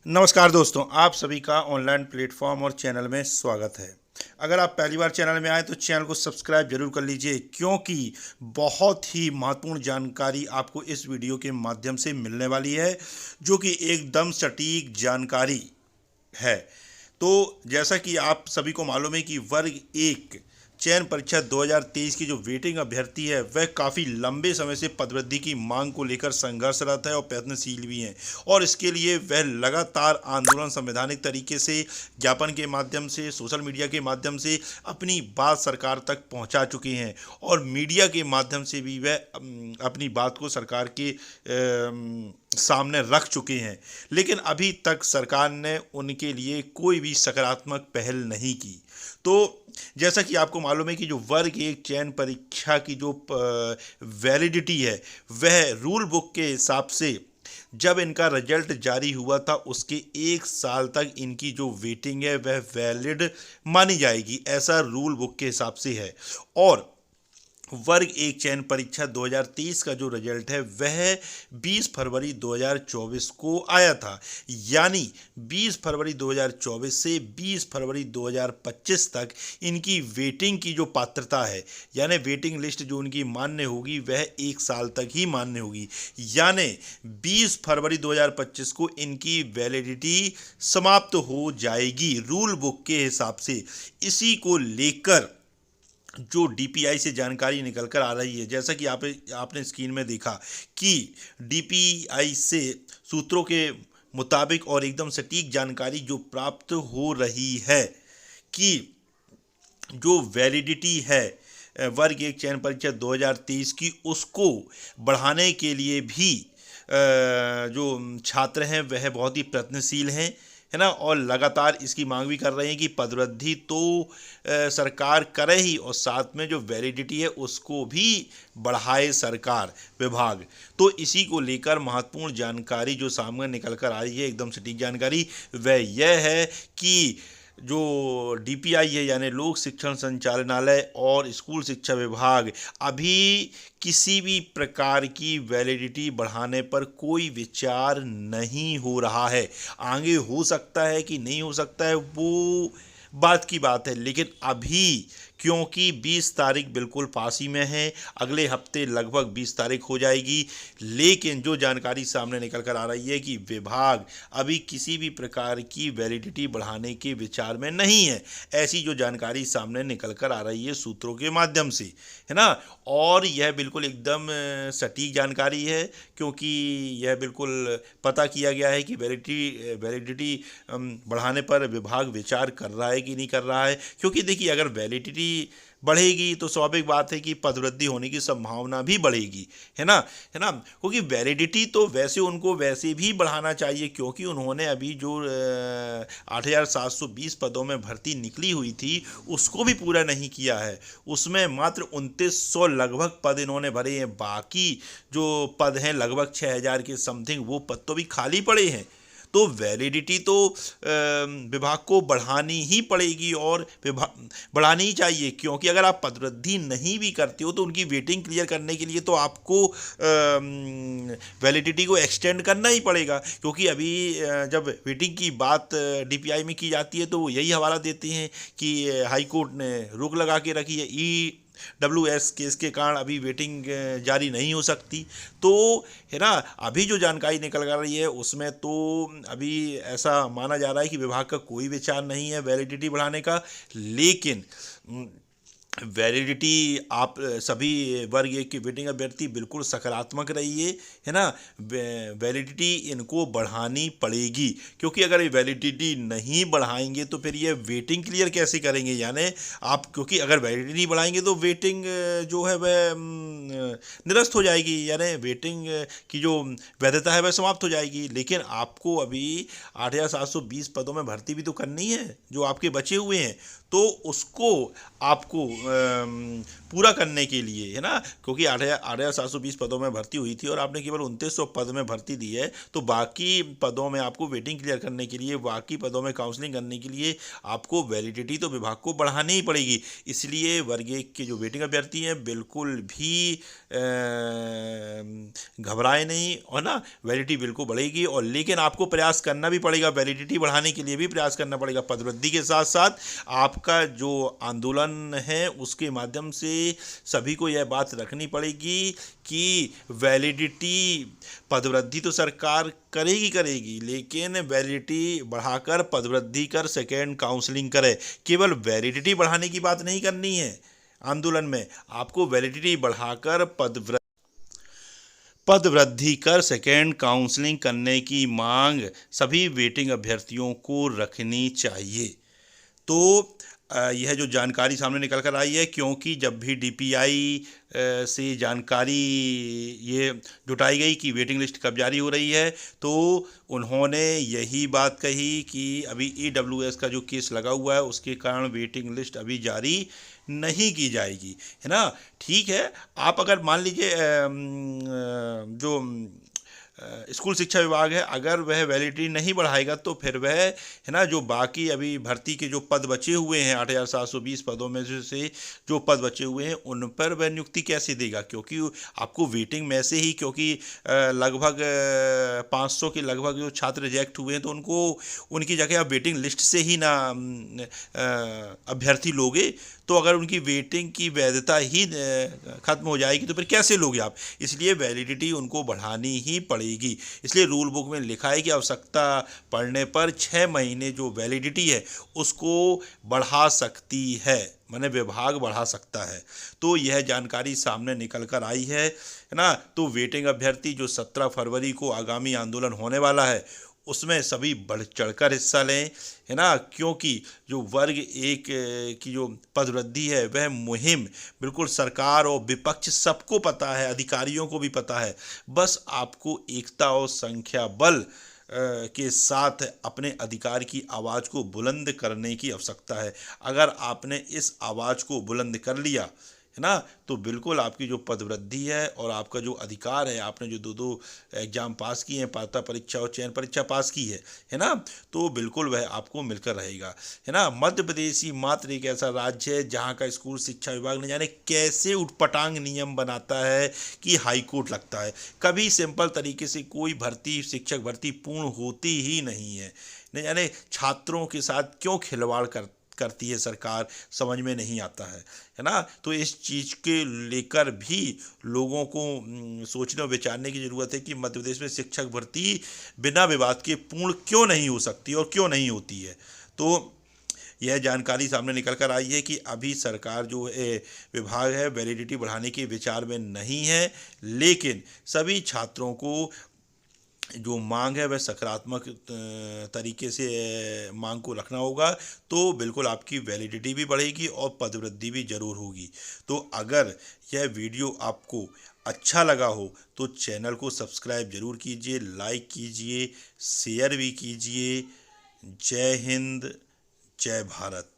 नमस्कार दोस्तों, आप सभी का ऑनलाइन प्लेटफॉर्म और चैनल में स्वागत है। अगर आप पहली बार चैनल में आए तो चैनल को सब्सक्राइब जरूर कर लीजिए, क्योंकि बहुत ही महत्वपूर्ण जानकारी आपको इस वीडियो के माध्यम से मिलने वाली है, जो कि एकदम सटीक जानकारी है। तो जैसा कि आप सभी को मालूम है कि वर्ग एक चयन परीक्षा 2023 की जो वेटिंग अभ्यर्थी है वह काफ़ी लंबे समय से पदवृद्धि की मांग को लेकर संघर्षरत है और प्रयत्नशील भी हैं, और इसके लिए वह लगातार आंदोलन, संवैधानिक तरीके से, ज्ञापन के माध्यम से, सोशल मीडिया के माध्यम से अपनी बात सरकार तक पहुंचा चुके हैं, और मीडिया के माध्यम से भी वह अपनी बात को सरकार के सामने रख चुके हैं। लेकिन अभी तक सरकार ने उनके लिए कोई भी सकारात्मक पहल नहीं की। तो जैसा कि आपको मालूम है कि जो वर्ग एक चयन परीक्षा की जो वैलिडिटी है वह रूल बुक के हिसाब से जब इनका रिजल्ट जारी हुआ था उसके 1 साल तक इनकी जो वेटिंग है वह वैलिड मानी जाएगी, ऐसा रूल बुक के हिसाब से है। और वर्ग एक चयन परीक्षा 2023 का जो रिजल्ट है वह 20 फरवरी 2024 को आया था, यानी 20 फरवरी 2024 से 20 फरवरी 2025 तक इनकी वेटिंग की जो पात्रता है, यानी वेटिंग लिस्ट जो उनकी मान्य होगी वह 1 साल तक ही मान्य होगी, यानी 20 फरवरी 2025 को इनकी वैलिडिटी समाप्त हो जाएगी रूल बुक के हिसाब से। इसी को लेकर जो डीपीआई से जानकारी निकल कर आ रही है, जैसा कि आपने स्क्रीन में देखा कि डीपीआई से सूत्रों के मुताबिक और एकदम सटीक जानकारी जो प्राप्त हो रही है कि जो वैलिडिटी है वर्ग एक चयन परीक्षा 2023 की, उसको बढ़ाने के लिए भी जो छात्र हैं वह बहुत ही प्रयत्नशील हैं, है ना, और लगातार इसकी मांग भी कर रहे हैं कि पदवृद्धि तो सरकार करे ही, और साथ में जो वैलिडिटी है उसको भी बढ़ाए सरकार विभाग। तो इसी को लेकर महत्वपूर्ण जानकारी जो सामने निकल कर आई है, एकदम सटीक जानकारी, वह यह है कि जो डीपीआई है यानी लोक शिक्षण संचालनालय और स्कूल शिक्षा विभाग अभी किसी भी प्रकार की वैलिडिटी बढ़ाने पर कोई विचार नहीं हो रहा है। आगे हो सकता है कि नहीं हो सकता है, वो बात की बात है, लेकिन अभी क्योंकि 20 तारीख बिल्कुल पास ही में है, अगले हफ्ते लगभग 20 तारीख हो जाएगी, लेकिन जो जानकारी सामने निकल कर आ रही है कि विभाग अभी किसी भी प्रकार की वैलिडिटी बढ़ाने के विचार में नहीं है, ऐसी जो जानकारी सामने निकल कर आ रही है सूत्रों के माध्यम से, है ना। और यह बिल्कुल एकदम सटीक जानकारी है, क्योंकि यह बिल्कुल पता किया गया है कि वैलिडिटी बढ़ाने पर विभाग विचार कर रहा है कि नहीं कर रहा है। क्योंकि देखिए, अगर वैलिडिटी बढ़ेगी तो स्वाभाविक बात है कि पदवृद्धि होने की संभावना भी बढ़ेगी, है ना, है ना। क्योंकि वैलिडिटी तो वैसे उनको वैसे भी बढ़ाना चाहिए, क्योंकि उन्होंने अभी जो 8,720 पदों में भर्ती निकली हुई थी उसको भी पूरा नहीं किया है। उसमें मात्र 2900 लगभग पद इन्होंने भरे हैं, बाकी जो पद हैं लगभग 6,000 के समथिंग, वो पद तो भी खाली पड़े हैं। तो वैलिडिटी तो विभाग को बढ़ानी ही पड़ेगी, और बढ़ानी ही चाहिए, क्योंकि अगर आप पदवृद्धि नहीं भी करते हो तो उनकी वेटिंग क्लियर करने के लिए तो आपको वैलिडिटी को एक्सटेंड करना ही पड़ेगा। क्योंकि अभी जब वेटिंग की बात डीपीआई में की जाती है तो वो यही हवाला देते हैं कि हाई कोर्ट ने रोक लगा के रखी है, EWS केस के कारण अभी वेटिंग जारी नहीं हो सकती। तो है ना, अभी जो जानकारी निकल कर रही है उसमें तो अभी ऐसा माना जा रहा है कि विभाग का कोई विचार नहीं है वैलिडिटी बढ़ाने का, लेकिन वैलिडिटी आप सभी वर्ग एक की वेटिंग अभ्यर्थी बिल्कुल सकारात्मक रहिए, है ना। वैलिडिटी इनको बढ़ानी पड़ेगी, क्योंकि अगर ये वैलिडिटी नहीं बढ़ाएंगे तो फिर ये वेटिंग क्लियर कैसे करेंगे, यानी आप, क्योंकि अगर वैलिडिटी बढ़ाएंगे तो वेटिंग जो है वह निरस्त हो जाएगी, यानी वेटिंग की जो वैधता है वह समाप्त हो जाएगी। लेकिन आपको अभी 8,720 पदों में भर्ती भी तो करनी है जो आपके बचे हुए हैं, तो उसको आपको पूरा करने के लिए, है ना, क्योंकि 8,720 पदों में भर्ती हुई थी और आपने केवल 2900 पद में भर्ती दी है, तो बाकी पदों में आपको वेटिंग क्लियर करने के लिए, बाकी पदों में काउंसलिंग करने के लिए आपको वैलिडिटी तो विभाग को बढ़ानी ही पड़ेगी। इसलिए वर्ग 1 के जो वेटिंग अभ्यर्थी हैं बिल्कुल भी घबराए नहीं, और ना वैलिडिटी बिल्कुल बढ़ेगी, और लेकिन आपको प्रयास करना भी पड़ेगा, वैलिडिटी बढ़ाने के लिए भी प्रयास करना पड़ेगा। पदवृद्धि के साथ साथ आपका जो आंदोलन है उसके माध्यम से सभी को यह बात रखनी पड़ेगी कि वैलिडिटी, पदवृद्धि तो सरकार करेगी, लेकिन वैलिडिटी बढ़ाकर पदवृद्धि कर सेकेंड काउंसलिंग करे। केवल वैलिडिटी बढ़ाने की बात नहीं करनी है आंदोलन में, आपको वैलिडिटी बढ़ाकर पदवृद्धि कर सेकेंड काउंसलिंग करने की मांग सभी वेटिंग अभ्यर्थियों को रखनी चाहिए। तो यह जो जानकारी सामने निकल कर आई है, क्योंकि जब भी DPI से जानकारी ये जुटाई गई कि वेटिंग लिस्ट कब जारी हो रही है, तो उन्होंने यही बात कही कि अभी EWS का जो केस लगा हुआ है उसके कारण वेटिंग लिस्ट अभी जारी नहीं की जाएगी, है ना। ठीक है, आप अगर मान लीजिए जो स्कूल शिक्षा विभाग है, अगर वह वैलिडिटी नहीं बढ़ाएगा तो फिर वह, है ना, जो बाकी अभी भर्ती के जो पद बचे हुए हैं 8,720 पदों में से जो पद बचे हुए हैं उन पर वह नियुक्ति कैसे देगा, क्योंकि आपको वेटिंग में से ही, क्योंकि लगभग 500 के लगभग जो छात्र रिजेक्ट हुए हैं तो उनको, उनकी जगह आप वेटिंग लिस्ट से ही ना अभ्यर्थी लोगे, तो अगर उनकी वेटिंग की वैधता ही खत्म हो जाएगी तो फिर कैसे लोगे आप। इसलिए वैलिडिटी उनको बढ़ानी ही पड़ेगी। इसलिए रूल बुक में लिखा है कि आवश्यकता पड़ने पर 6 महीने जो वैलिडिटी है उसको बढ़ा सकती है, माने विभाग बढ़ा सकता है। तो यह जानकारी सामने निकल कर आई है ना। तो वेटिंग अभ्यर्थी जो 17 फरवरी को आगामी आंदोलन होने वाला है उसमें सभी बढ़ चढ़कर हिस्सा लें, है ना, क्योंकि जो वर्ग 1 की जो पदवृद्धि है वह मुहिम बिल्कुल सरकार और विपक्ष सबको पता है, अधिकारियों को भी पता है। बस आपको एकता और संख्या बल के साथ अपने अधिकार की आवाज़ को बुलंद करने की आवश्यकता है। अगर आपने इस आवाज़ को बुलंद कर लिया, है ना, तो बिल्कुल आपकी जो पदवृद्धि है और आपका जो अधिकार है, आपने जो दो एग्ज़ाम पास किए हैं, पात्रता परीक्षा और चयन परीक्षा पास की है ना, तो बिल्कुल वह आपको मिलकर रहेगा, है ना। मध्य प्रदेश ही मात्र एक ऐसा राज्य है जहाँ का स्कूल शिक्षा विभाग न जाने कैसे उटपटांग नियम बनाता है कि हाई कोर्ट लगता है। कभी सिंपल तरीके से कोई भर्ती, शिक्षक भर्ती पूर्ण होती ही नहीं है। न जाने छात्रों के साथ क्यों खिलवाड़ करती है सरकार, समझ में नहीं आता है ना। तो इस चीज़ के लेकर भी लोगों को सोचने और विचारने की ज़रूरत है कि मध्य प्रदेश में शिक्षक भर्ती बिना विवाद के पूर्ण क्यों नहीं हो सकती और क्यों नहीं होती है। तो यह जानकारी सामने निकल कर आई है कि अभी सरकार जो विभाग है वैलिडिटी बढ़ाने के विचार में नहीं है, लेकिन सभी छात्रों को जो मांग है वह सकारात्मक तरीके से मांग को रखना होगा, तो बिल्कुल आपकी वैलिडिटी भी बढ़ेगी और पदवृद्धि भी ज़रूर होगी। तो अगर यह वीडियो आपको अच्छा लगा हो तो चैनल को सब्सक्राइब ज़रूर कीजिए, लाइक कीजिए, शेयर भी कीजिए। जय हिंद, जय भारत।